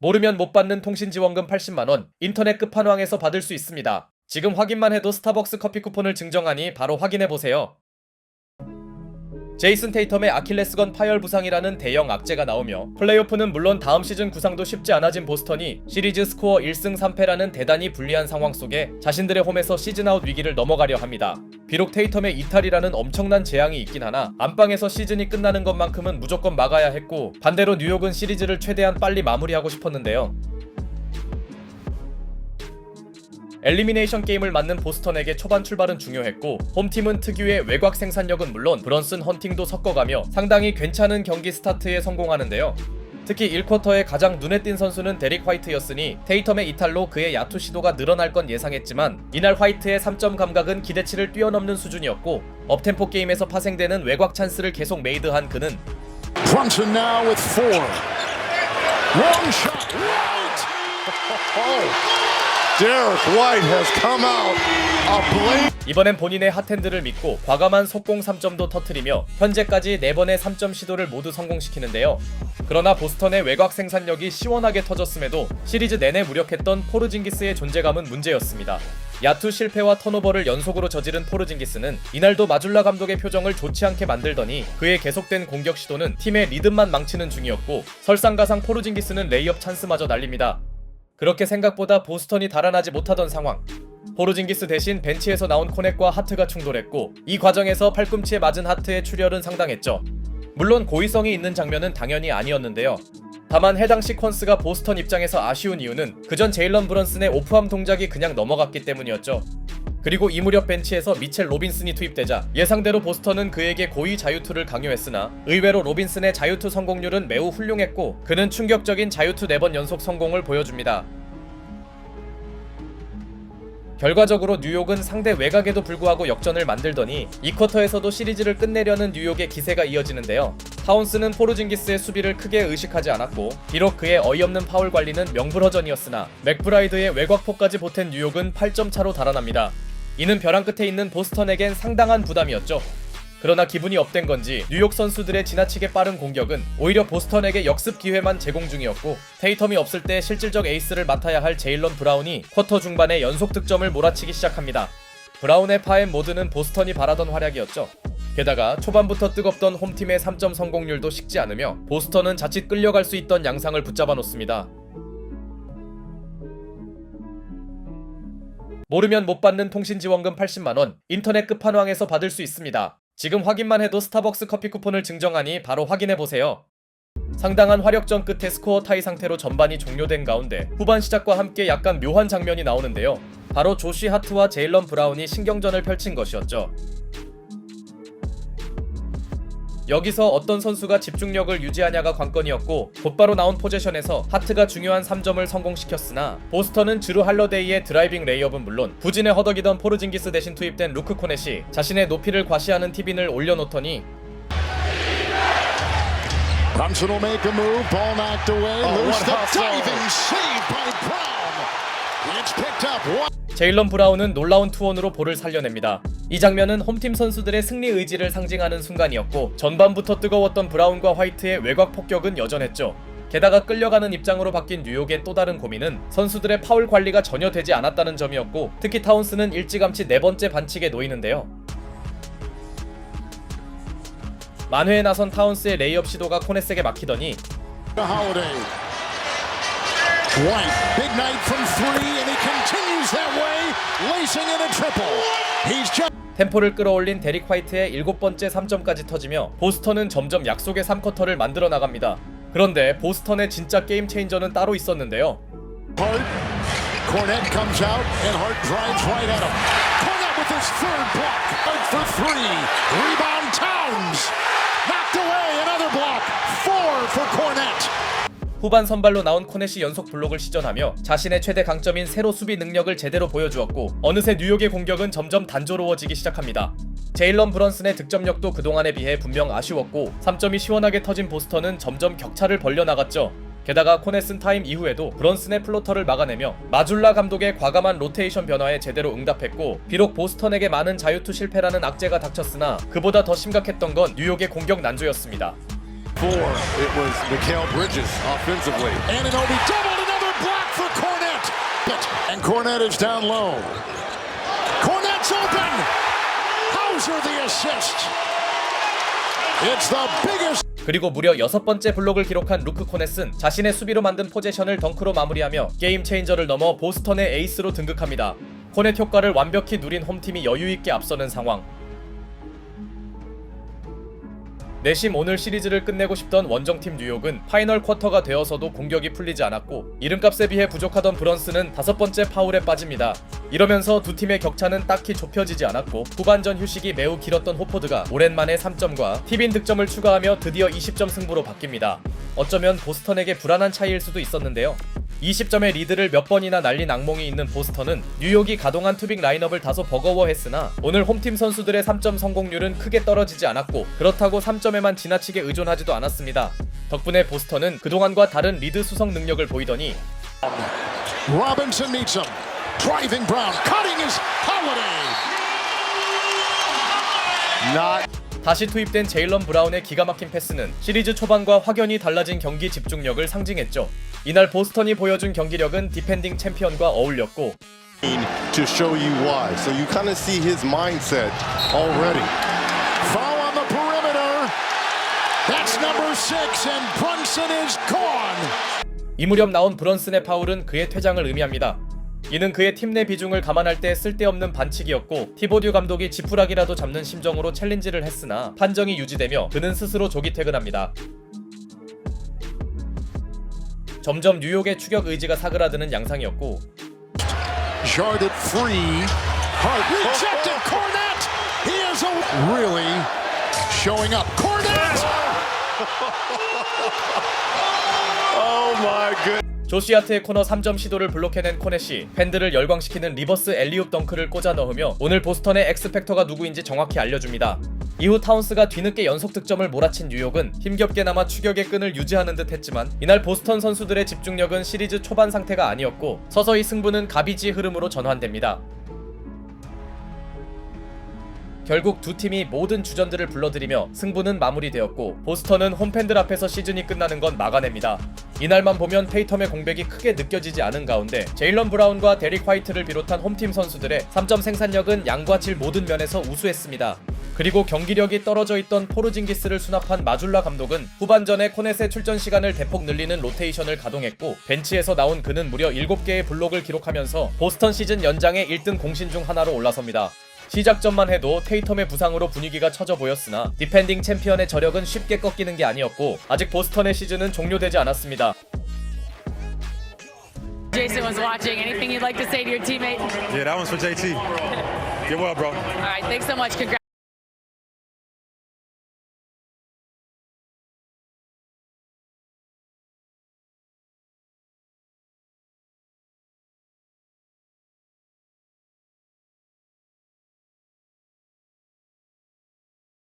모르면 못 받는 통신지원금 80만원, 인터넷 끝판왕에서 받을 수 있습니다. 지금 확인만 해도 스타벅스 커피 쿠폰을 증정하니 바로 확인해보세요. 제이슨 테이텀의 아킬레스건 파열 부상이라는 대형 악재가 나오며 플레이오프는 물론 다음 시즌 구상도 쉽지 않아진 보스턴이 시리즈 스코어 1승 3패라는 대단히 불리한 상황 속에 자신들의 홈에서 시즌아웃 위기를 넘어가려 합니다. 비록 테이텀의 이탈이라는 엄청난 재앙이 있긴 하나 안방에서 시즌이 끝나는 것만큼은 무조건 막아야 했고, 반대로 뉴욕은 시리즈를 최대한 빨리 마무리하고 싶었는데요. 엘리미네이션 게임을 맞는 보스턴에게 초반 출발은 중요했고, 홈팀은 특유의 외곽 생산력은 물론 브런슨 헌팅도 섞어가며 상당히 괜찮은 경기 스타트에 성공하는데요. 특히 1쿼터에 가장 눈에 띈 선수는 데릭 화이트였으니 테이텀의 이탈로 그의 야투 시도가 늘어날 건 예상했지만, 이날 화이트의 3점 감각은 기대치를 뛰어넘는 수준이었고, 업템포 게임에서 파생되는 외곽 찬스를 계속 메이드한 그는 Brunson now with 4. Long shot. White. Derek White has come out ablaze. 이번엔 본인의 핫핸드를 믿고 과감한 속공 3점도 터뜨리며 현재까지 4번의 3점 시도를 모두 성공시키는데요. 그러나 보스턴의 외곽 생산력이 시원하게 터졌음에도 시리즈 내내 무력했던 포르징기스의 존재감은 문제였습니다. 야투 실패와 턴오버를 연속으로 저지른 포르징기스는 이날도 마줄라 감독의 표정을 좋지 않게 만들더니 그의 계속된 공격 시도는 팀의 리듬만 망치는 중이었고, 설상가상 포르징기스는 레이업 찬스마저 날립니다. 그렇게 생각보다 보스턴이 달아나지 못하던 상황. 포르징기스 대신 벤치에서 나온 코넷과 하트가 충돌했고, 이 과정에서 팔꿈치에 맞은 하트의 출혈은 상당했죠. 물론 고의성이 있는 장면은 당연히 아니었는데요. 다만 해당 시퀀스가 보스턴 입장에서 아쉬운 이유는 그전 제일런 브런슨의 오프암 동작이 그냥 넘어갔기 때문이었죠. 그리고 이 무렵 벤치에서 미첼 로빈슨이 투입되자 예상대로 보스턴은 그에게 고의 자유투를 강요했으나 의외로 로빈슨의 자유투 성공률은 매우 훌륭했고, 그는 충격적인 자유투 4번 연속 성공을 보여줍니다. 결과적으로 뉴욕은 상대 외곽에도 불구하고 역전을 만들더니 2쿼터에서도 시리즈를 끝내려는 뉴욕의 기세가 이어지는데요. 타운스는 포르징기스의 수비를 크게 의식하지 않았고, 비록 그의 어이없는 파울 관리는 명불허전이었으나 맥브라이드의 외곽포까지 보탠 뉴욕은 8점 차로 달아납니다. 이는 벼랑 끝에 있는 보스턴에겐 상당한 부담이었죠. 그러나 기분이 업된 건지 뉴욕 선수들의 지나치게 빠른 공격은 오히려 보스턴에게 역습 기회만 제공 중이었고, 테이텀이 없을 때 실질적 에이스를 맡아야 할 제일런 브라운이 쿼터 중반에 연속 득점을 몰아치기 시작합니다. 브라운의 파앤 모드는 보스턴이 바라던 활약이었죠. 게다가 초반부터 뜨겁던 홈팀의 3점 성공률도 식지 않으며 보스턴은 자칫 끌려갈 수 있던 양상을 붙잡아 놓습니다. 모르면 못 받는 통신지원금 80만원, 인터넷 끝판왕에서 받을 수 있습니다. 지금 확인만 해도 스타벅스 커피 쿠폰을 증정하니 바로 확인해보세요. 상당한 화력전 끝에 스코어 타이 상태로 전반이 종료된 가운데 후반 시작과 함께 약간 묘한 장면이 나오는데요. 바로 조시 하트와 제일런 브라운이 신경전을 펼친 것이었죠. 여기서 어떤 선수가 집중력을 유지하냐가 관건이었고, 곧바로 나온 포제션에서 하트가 중요한 3점을 성공시켰으나 보스턴은 주루 할러데이의 드라이빙 레이업은 물론 부진에 허덕이던 포르징기스 대신 투입된 루크 코넷이 자신의 높이를 과시하는 티빈을 올려놓더니 Brunson will make a move. Ball knocked away. Loose the diving save by Brown. It's picked up. 제일런 브라운은 놀라운 투혼으로 볼을 살려냅니다. 이 장면은 홈팀 선수들의 승리 의지를 상징하는 순간이었고, 전반부터 뜨거웠던 브라운과 화이트의 외곽 폭격은 여전했죠. 게다가 끌려가는 입장으로 바뀐 뉴욕의 또 다른 고민은 선수들의 파울 관리가 전혀 되지 않았다는 점이었고, 특히 타운스는 일찌감치 4번째 반칙에 놓이는데요. 만회에 나선 타운스의 레이업 시도가 코넷에게 막히더니 White, big night from 3 and he continues that way, lacing in a triple. He's just 템포를 끌어올린 데릭 화이트의 7번째 3점까지 터지며 보스턴은 점점 약속의 3쿼터를 만들어 나갑니다. 그런데 보스턴의 진짜 게임 체인저는 따로 있었는데요. Hart. Cornette comes out and Hart drives right at him. Cornette with his third block. Hart for 3. Rebound Towns. Knocked away, another block. 4 for Cornette. 후반 선발로 나온 코넷이 연속 블록을 시전하며 자신의 최대 강점인 세로 수비 능력을 제대로 보여주었고, 어느새 뉴욕의 공격은 점점 단조로워지기 시작합니다. 제일런 브런슨의 득점력도 그동안에 비해 분명 아쉬웠고, 3점이 시원하게 터진 보스턴은 점점 격차를 벌려나갔죠. 게다가 코넷은 타임 이후에도 브런슨의 플로터를 막아내며 마줄라 감독의 과감한 로테이션 변화에 제대로 응답했고, 비록 보스턴에게 많은 자유투 실패라는 악재가 닥쳤으나 그보다 더 심각했던 건 뉴욕의 공격 난조였습니다. It was Mikal Bridges offensively. Anunoby doubled, another block for Cornette. And Cornette is down low. Cornette's open. Hauser the assist. It's the biggest. 그리고 무려 6번째 블록을 기록한 루크 코넷은 자신의 수비로 만든 포제션을 덩크로 마무리하며 게임 체인저를 넘어 보스턴의 에이스로 등극합니다. 코넷 효과를 완벽히 누린 홈팀이 여유있게 앞서는 상황. 내심 오늘 시리즈를 끝내고 싶던 원정팀 뉴욕은 파이널 쿼터가 되어서도 공격이 풀리지 않았고 이름값에 비해 부족하던 브런슨은 5번째 파울에 빠집니다. 이러면서 두 팀의 격차는 딱히 좁혀지지 않았고 후반전 휴식이 매우 길었던 호포드가 오랜만에 3점과 팁인 득점을 추가하며 드디어 20점 승부로 바뀝니다. 어쩌면 보스턴에게 불안한 차이일 수도 있었는데요. 20점의 리드를 몇 번이나 날린 악몽이 있는 보스턴은 뉴욕이 가동한 투빅 라인업을 다소 버거워했으나 오늘 홈팀 선수들의 3점 성공률은 크게 떨어지지 않았고 그렇다고 3점에만 지나치게 의존하지도 않았습니다. 덕분에 보스턴은 그동안과 다른 리드 수성 능력을 보이더니 Robinson meets him. Driving Brown. Cutting is Holiday. 다시 투입된 제일런 브라운의 기가 막힌 패스는 시리즈 초반과 확연히 달라진 경기 집중력을 상징했죠. 이날 보스턴이 보여준 경기력은 디펜딩 챔피언과 어울렸고 To show you why. So you kind of see his mindset already. Foul on the perimeter. That's number 6 and Brunson is gone. 이 무렵 나온 브런슨의 파울은 그의 퇴장을 의미합니다. 이는 그의 팀 내 비중을 감안할 때 쓸데없는 반칙이었고 티보듀 감독이 지푸라기라도 잡는 심정으로 챌린지를 했으나 판정이 유지되며 그는 스스로 조기 퇴근합니다. 점점 뉴욕의 추격 의지가 사그라드는 양상이었고 Sharded free. Hart rejected. Cornette. He is really showing up. Cornette. Oh my goodness. 조시아트의 코너 3점 시도를 블록해낸 코넷이 팬들을 열광시키는 리버스 엘리웁 덩크를 꽂아 넣으며 오늘 보스턴의 엑스팩터가 누구인지 정확히 알려줍니다. 이후 타운스가 뒤늦게 연속 득점을 몰아친 뉴욕은 힘겹게나마 추격의 끈을 유지하는 듯 했지만 이날 보스턴 선수들의 집중력은 시리즈 초반 상태가 아니었고 서서히 승부는 가비지의 흐름으로 전환됩니다. 결국 두 팀이 모든 주전들을 불러들이며 승부는 마무리되었고 보스턴은 홈팬들 앞에서 시즌이 끝나는 건 막아냅니다. 이날만 보면 테이텀의 공백이 크게 느껴지지 않은 가운데 제일런 브라운과 데릭 화이트를 비롯한 홈팀 선수들의 3점 생산력은 양과 질 모든 면에서 우수했습니다. 그리고 경기력이 떨어져 있던 포르징기스를 수납한 마줄라 감독은 후반전에 코넷의 출전 시간을 대폭 늘리는 로테이션을 가동했고 벤치에서 나온 그는 무려 7개의 블록을 기록하면서 보스턴 시즌 연장의 1등 공신 중 하나로 올라섭니다. 시작전만 해도 테이텀의 부상으로 분위기가 처져 보였으나 디펜딩 챔피언의 저력은 쉽게 꺾이는 게 아니었고 아직 보스턴의 시즌은 종료되지 않았습니다. Jason was watching. Anything you'd like to say to your teammate? Yeah, that one's for JT. Get well, bro. All right, thanks so much. Congrats.